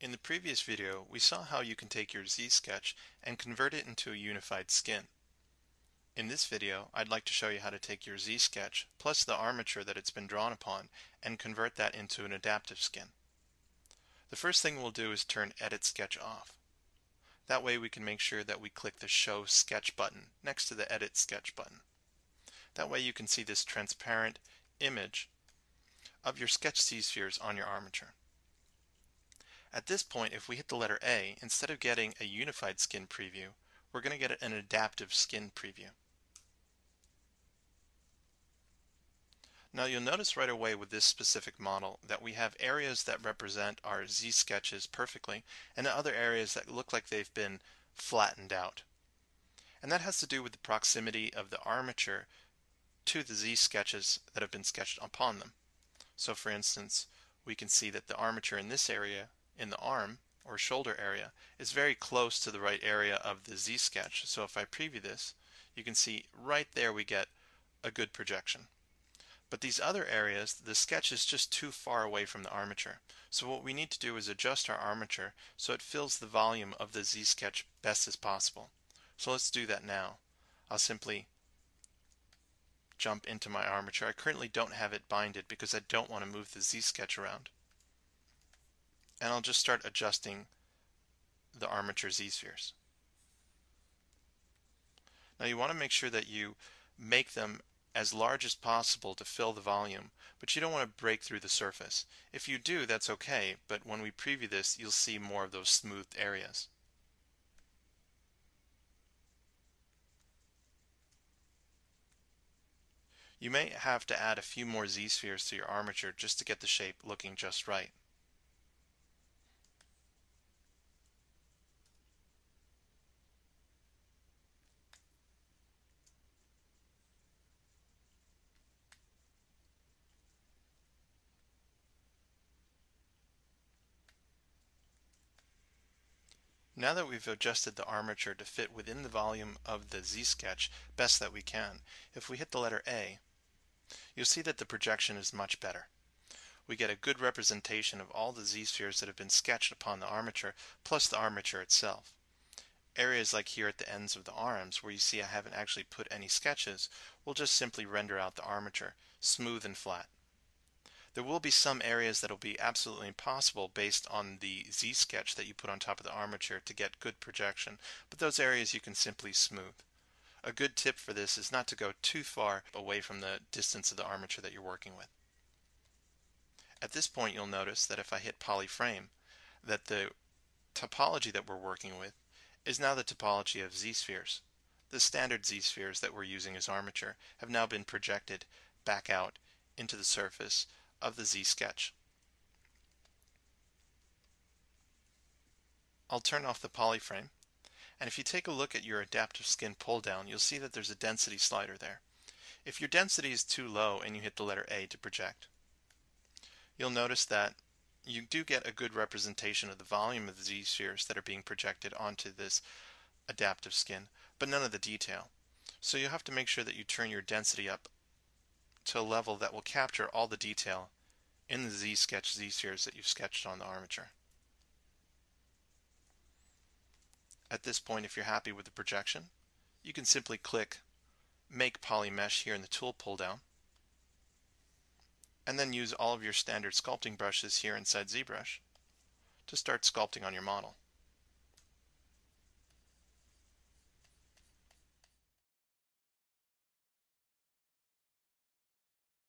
In the previous video, we saw how you can take your Z-sketch and convert it into a unified skin. In this video, I'd like to show you how to take your Z-sketch plus the armature that it's been drawn upon and convert that into an adaptive skin. The first thing we'll do is turn Edit Sketch off. That way we can make sure that we click the Show Sketch button next to the Edit Sketch button. That way you can see this transparent image of your sketch Z-spheres on your armature. At this point, if we hit the letter A, instead of getting a unified skin preview, we're going to get an adaptive skin preview. Now you'll notice right away with this specific model that we have areas that represent our Z-sketches perfectly and other areas that look like they've been flattened out. And that has to do with the proximity of the armature to the Z-sketches that have been sketched upon them. So for instance, we can see that the armature in this area, in the arm or shoulder area, is very close to the right area of the Z-sketch. So if I preview this, you can see right there we get a good projection. But these other areas, the sketch is just too far away from the armature. So what we need to do is adjust our armature so it fills the volume of the Z-sketch best as possible. So let's do that now. I'll simply jump into my armature. I currently don't have it binded because I don't want to move the Z-sketch around. And I'll just start adjusting the armature Z-spheres. Now you want to make sure that you make them as large as possible to fill the volume, but you don't want to break through the surface. If you do, that's okay, but when we preview this, you'll see more of those smoothed areas. You may have to add a few more Z-spheres to your armature just to get the shape looking just right. Now that we've adjusted the armature to fit within the volume of the Z-sketch best that we can, if we hit the letter A, you'll see that the projection is much better. We get a good representation of all the Z-spheres that have been sketched upon the armature, plus the armature itself. Areas like here at the ends of the arms, where you see I haven't actually put any sketches, will just simply render out the armature, smooth and flat. There will be some areas that will be absolutely impossible based on the Z-sketch that you put on top of the armature to get good projection, but those areas you can simply smooth. A good tip for this is not to go too far away from the distance of the armature that you're working with. At this point you'll notice that if I hit polyframe, that the topology that we're working with is now the topology of Z-spheres. The standard Z-spheres that we're using as armature have now been projected back out into the surface of the Z-sketch. I'll turn off the polyframe, and if you take a look at your adaptive skin pull down, you'll see that there's a density slider there. If your density is too low and you hit the letter A to project, you'll notice that you do get a good representation of the volume of the Z-spheres that are being projected onto this adaptive skin, but none of the detail. So you'll have to make sure that you turn your density up to a level that will capture all the detail in the Z-sketch Z-spheres that you've sketched on the armature. At this point, if you're happy with the projection, you can simply click Make Poly Mesh here in the tool pull down, and then use all of your standard sculpting brushes here inside ZBrush to start sculpting on your model.